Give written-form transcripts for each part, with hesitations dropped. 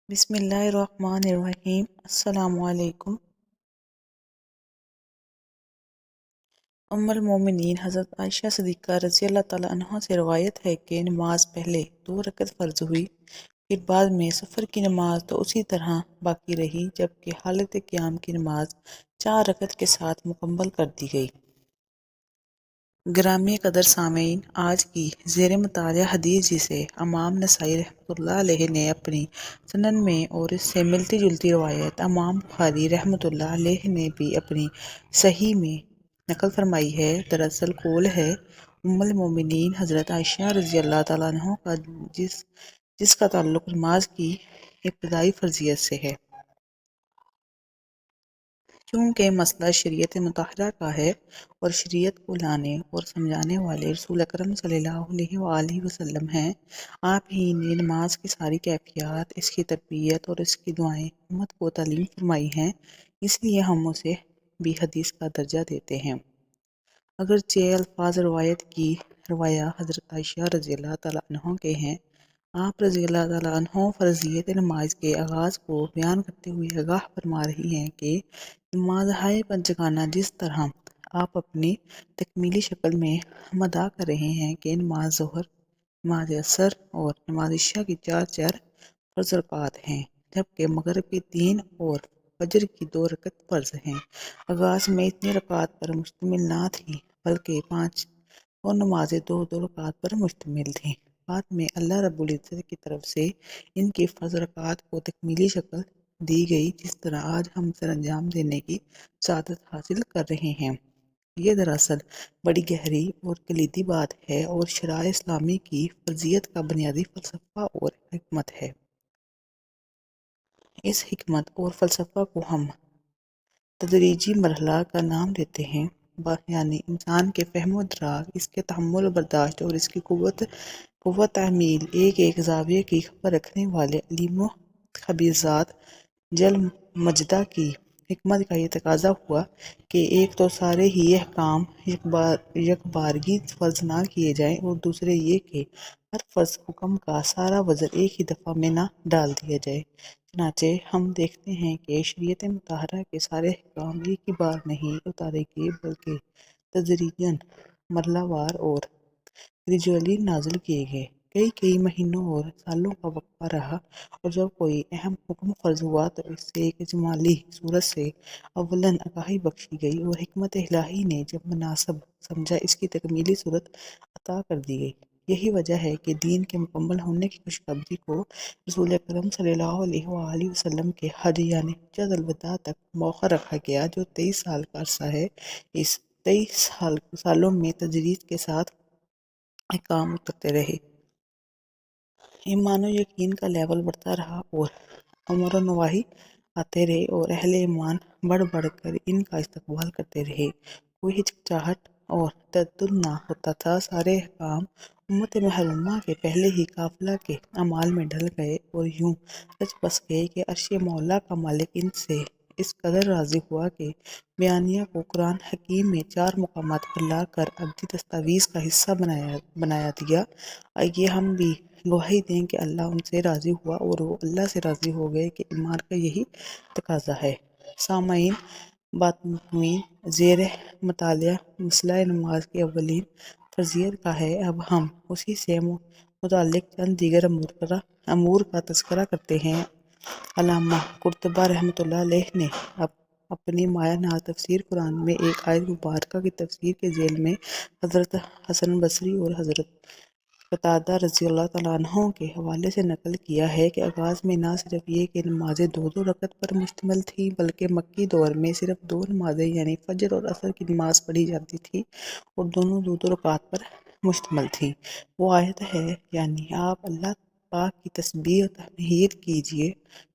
بسم اللہ الرحمن الرحیم۔ السلام علیکم۔ ام المومنین حضرت عائشہ صدیقہ رضی اللہ تعالیٰ عنہ سے روایت ہے کہ نماز پہلے 2 رکعت فرض ہوئی، پھر بعد میں سفر کی نماز تو اسی طرح باقی رہی، جبکہ حالت قیام کی نماز 4 رکعت کے ساتھ مکمل کر دی گئی۔ گرامی قدر سامعین، آج کی زیر مطالعہ حدیث جسے امام نسائی رحمۃ اللہ علیہ نے اپنی سنن میں اور اس سے ملتی جلتی روایت امام بخاری رحمۃ اللہ علیہ نے بھی اپنی صحیح میں نقل فرمائی ہے، دراصل قول ہے ام المومنین حضرت عائشہ رضی اللہ تعالیٰ عنہ کا، جس کا تعلق نماز کی ابتدائی فرضیت سے ہے۔ چونکہ مسئلہ شریعت مطہرہ کا ہے اور شریعت کو لانے اور سمجھانے والے رسول اکرم صلی اللہ علیہ وآلہ وسلم ہیں، آپ ہی نے نماز کی ساری کیفیات، اس کی تربیت اور اس کی دعائیں امت کو تعلیم فرمائی ہیں، اس لیے ہم اسے بھی حدیث کا درجہ دیتے ہیں۔ اگرچہ الفاظ روایت کی روایہ حضرت عائشہ رضی اللہ تعالیٰ عنہ کے ہیں، آپ رضی اللہ تعالیٰ عنہ فرضیت نماز کے آغاز کو بیان کرتے ہوئے آگاہ فرما رہی ہیں کہ نماز ہائے پنجگانہ جس طرح آپ اپنی تکمیلی شکل میں ہم ادا کر رہے ہیں کہ نماز ظہر، نماز عصر اور نماز عشاء کی 4 فرض رکعات ہیں، جبکہ مغرب کی 3 اور فجر کی 2 رکعت فرض ہیں۔ آغاز میں اتنی رکعات پر مشتمل نہ تھی، بلکہ 5 اور نمازیں 2 رکعات پر مشتمل تھیں۔ بعد میں اللہ رب العزت کی طرف سے ان کی فرض رکعات کو تکمیلی شکل دی گئی، جس طرح آج ہم سر انجام دینے کی سعادت حاصل کر رہے ہیں۔ یہ دراصل بڑی گہری اور کلیدی بات ہے اور شرائع اسلامی کی فرضیت کا بنیادی فلسفہ اور حکمت ہے۔ اس حکمت اور فلسفہ کو ہم تدریجی مرحلہ کا نام دیتے ہیں، یعنی انسان کے فہم و ادراک، اس کے تحمل و برداشت اور اس کی قوت تحمیل۔ ایک زاویے کی خبر رکھنے والے علیم و خبیر ذات جل مجدہ کی حکمت کا یہ تقاضا ہوا کہ ایک تو سارے ہی احکام یکبارگی فرض نہ کیے جائیں، اور دوسرے یہ کہ ہر فرض حکم کا سارا وزر ایک ہی دفعہ میں نہ ڈال دیا جائے۔ چنانچہ ہم دیکھتے ہیں کہ شریعت مطہرہ کے سارے احکام ایک ہی بار نہیں اتارے گئے، بلکہ تدریجاً، مرحلہ وار اور گریجولی نازل کیے گئے۔ کئی مہینوں اور سالوں کا وقفہ رہا، اور جب کوئی اہم حکم فرض ہوا تو اس سے ایک اجمالی صورت سے اولاً آگاہی بخشی گئی، اور حکمت الہی نے جب مناسب سمجھا اس کی تکمیلی صورت عطا کر دی گئی۔ یہی وجہ ہے کہ دین کے مکمل ہونے کی خوشخبری کو رسول اکرم صلی اللہ علیہ وآلہ وسلم کے حج یعنی حجۃ الوداع تک مؤخر رکھا گیا، جو 23 سال کا عرصہ ہے۔ اس 23 سالوں میں تدریج کے ساتھ احکام اترتے رہے، ایمان و یقین کا لیول بڑھتا رہا، اور امر و نواہی آتے رہے، اور اہل ایمان بڑھ کر ان کا استقبال کرتے رہے۔ کوئی ہچکچاہٹ اور تردد نہ ہوتا تھا۔ سارے احکام امت محمدیہ کے پہلے ہی قافلہ کے اعمال میں ڈھل گئے اور یوں رچ بس گئے کہ عرش مولا کا مالک ان سے اس قدر راضی ہوا کہ بیانیہ کو قرآن حکیم میں 4 مقامات پر لا کر ابدی دستاویز کا حصہ بنا دیا۔ آئیے ہم بھی گواہی دیں کہ اللہ ان سے راضی ہوا اور وہ اللہ سے راضی ہو گئے، کہ ایمان کا یہی تقاضا ہے۔ سامعین، باتمین زیر مطالعہ مسئلہ نماز کی اولین فرضیت کا ہے۔ اب ہم اسی سے متعلق چند دیگر امور کا تذکرہ کرتے ہیں۔ علامہ قرطبی رحمۃ اللہ علیہ نے اپنی مایہ ناز تفسیر قرآن میں ایک آیت مبارکہ کی تفسیر کے ذیل میں حضرت حسن بصری اور حضرت قتادہ رضی اللہ تعالیٰ عنہ کے حوالے سے نقل کیا ہے کہ آغاز میں نہ صرف یہ کہ نمازیں 2 رکعت پر مشتمل تھیں، بلکہ مکی دور میں صرف 2 نمازیں یعنی فجر اور عصر کی نماز پڑھی جاتی تھی، اور دونوں 2 رکعات پر مشتمل تھیں۔ وہ آیت ہے، یعنی آپ اللہ پاک کی تسبیح و تحمید کیجئے۔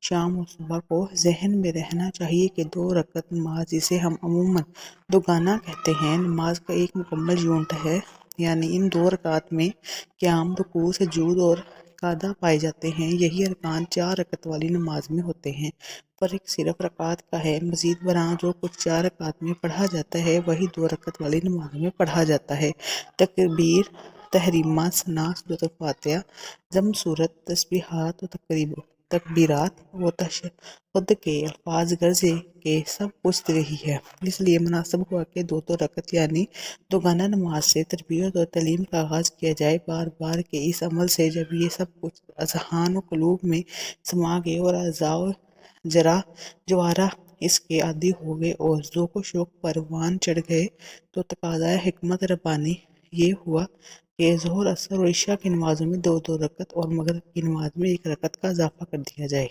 شام و صبح کو ذہن میں رہنا چاہیے کہ 2 رکعت نماز، جسے ہم عموماً دوگانہ کہتے ہیں، نماز کا ایک مکمل یونٹ ہے، یعنی ان 2 رکعات میں قیام، رکوع، سجود اور قعدہ پائے جاتے ہیں۔ یہی ارکان 4 رکعت والی نماز میں ہوتے ہیں۔ فرق صرف رکعات کا ہے۔ مزید برآں جو کچھ 4 رکعات میں پڑھا جاتا ہے، وہی 2 رکعت والی نماز میں پڑھا جاتا ہے۔ تکبیر، تحریمہ، ثنا، سورۃ الفاتحہ، ضم سورت، تسبیحات و تکبیرات و تشہد کے الفاظ گرجے کے سب کچھ رہی ہے۔ اس لیے مناسب ہوا کہ دو دو رکعت یعنی دوگانہ نماز سے تربیت اور تعلیم کا آغاز کیا جائے۔ بار بار کے اس عمل سے جب یہ سب کچھ اذہان و قلوب میں سما گئے اور اعضاء و جوارح اس کے عادی ہو گئے اور ذوق و شوق پروان چڑھ گئے تو تقاضۂ حکمت ربانی یہ ہوا کہ ظہر، عصر اور عشاء کی نمازوں میں دو دو رکعت اور مغرب کی نماز میں ایک رکعت کا اضافہ کر دیا جائے۔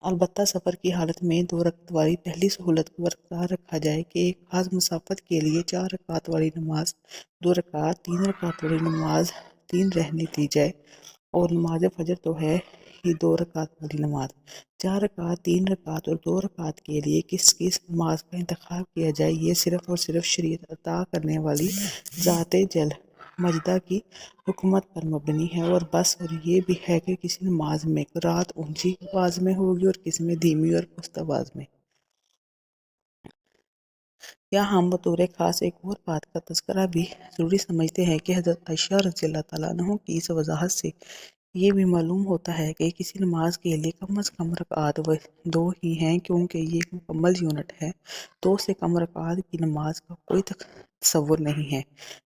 البتہ سفر کی حالت میں دو رکعت والی پہلی سہولت کو برقرار رکھا جائے کہ ایک خاص مسافت کے لیے 4 رکعات والی نماز 2 رکعات، 3 رکعات والی نماز 3 رہنے دی جائے، اور نماز فجر تو ہے ہی 2 رکعات والی نماز۔ 4 رکعات، 3 رکعات اور 2 رکعات کے لیے کس کس نماز کا انتخاب کیا جائے، یہ صرف اور صرف شریعت عطا کرنے والی ذات جل مجدہ کی حکمت پر مبنی ہے اور بس۔ اور یہ بھی ہے کہ کسی نماز میں قرأت اونچی آواز میں ہوگی اور کسی میں دھیمی اور پست آواز میں۔ یہاں ہم بطور خاص ایک اور بات کا تذکرہ بھی ضروری سمجھتے ہیں کہ حضرت عائشہ رضی اللہ تعالیٰ عنہ کی اس وضاحت سے یہ بھی معلوم ہوتا ہے کہ کسی نماز کے لیے کم از کم رکعات 2 ہی ہیں، کیونکہ یہ ایک مکمل یونٹ ہے۔ 2 سے کم رکعات کی نماز کا کوئی تصور نہیں ہے۔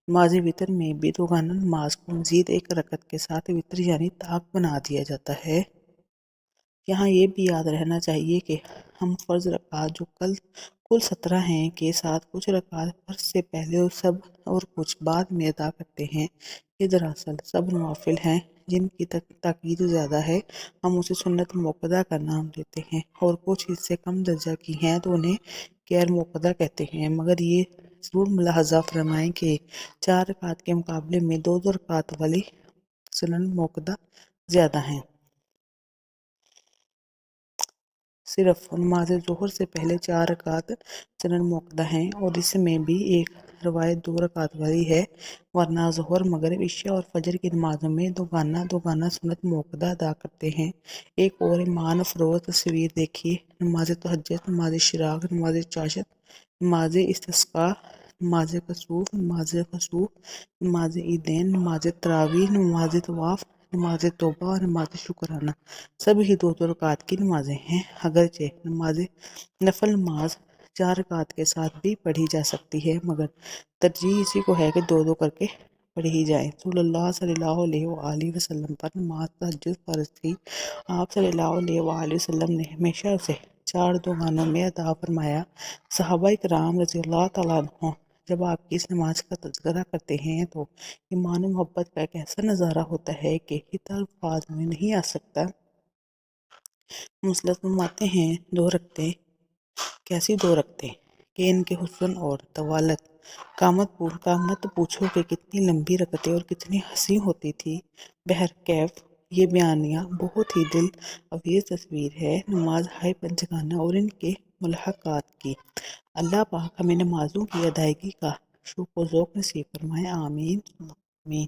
نماز وتر میں بھی دوگانہ نماز کو مزید ایک رکعت کے ساتھ وتر یعنی طاق بنا دیا جاتا ہے۔ یہاں یہ بھی یاد رہنا چاہیے کہ ہم فرض رکعات جو کل 17 ہیں کے ساتھ کچھ رکعات فرض سے پہلے اور کچھ بعد میں ادا کرتے ہیں، یہ دراصل سب نوافل ہیں جن کی تاکید زیادہ ہے۔ ہم اسے سنت موقدہ کا نام دیتے ہیں، اور کچھ اس سے کم درجہ کی ہیں تو انہیں غیر موقدہ کہتے ہیں، مگر یہ ضرور ملاحظہ فرمائیں کہ 4 رکعات کے مقابلے میں 2 2 رکعات والی سنن موقدہ زیادہ ہیں۔ صرف نماز ظہر سے پہلے 4 رکعات سنن موقدہ ہیں، اور اس میں بھی ایک روایت 2 رکعات والی ہے، ورنہ ظہر، مغرب، عشاء اور فجر کی نمازوں میں دوگانہ سنت موقدہ ادا کرتے ہیں۔ ایک اور ایمان افروز تصویر دیکھیے: نماز تہجد، نماز اشراق، نماز چاشت، نماز استسقاء، نماز کسوف، نماز عیدین، نماز تراویح، نماز طواف، نماز توبہ اور نماز شکرانہ سب ہی 2 2 رکعات کی نمازیں ہیں۔ اگرچہ نفل نماز 4 رکعات کے ساتھ بھی پڑھی جا سکتی ہے، مگر ترجیح اسی کو ہے کہ 2 2 کر کے پڑھی جائیں۔ رسول اللہ صلی اللہ علیہ وآلہ وسلم پر نماز تہجد فرض تھی۔ آپ صلی اللہ علیہ وآلہ وسلم نے ہمیشہ اسے 4 دوگانوں میں ادا فرمایا۔ صحابہ کرام رضی اللہ تعالیٰ عنہ جب آپ کی اس نماز کا تذکرہ کرتے ہیں تو ایمان و محبت کا ایک ایسا نظارہ ہوتا ہے کہ حتی الفاظ میں نہیں آ سکتا۔ مصلت فرماتے ہیں: 2 رکعتیں، کیسی 2 رکعتیں کہ ان کے حسن اور طوالت کا مت پوچھو کہ کتنی لمبی رکعتیں اور کتنی حسین ہوتی تھیں۔ بہرکیف یہ بیانیہ بہت ہی دل آویز تصویر ہے نماز ہائے پنجگانہ اور ان کے ملحقات کی۔ اللہ پاک ہمیں نمازوں کی ادائیگی کا شوق و ذوق نصیب فرمائے، آمین ثم آمین۔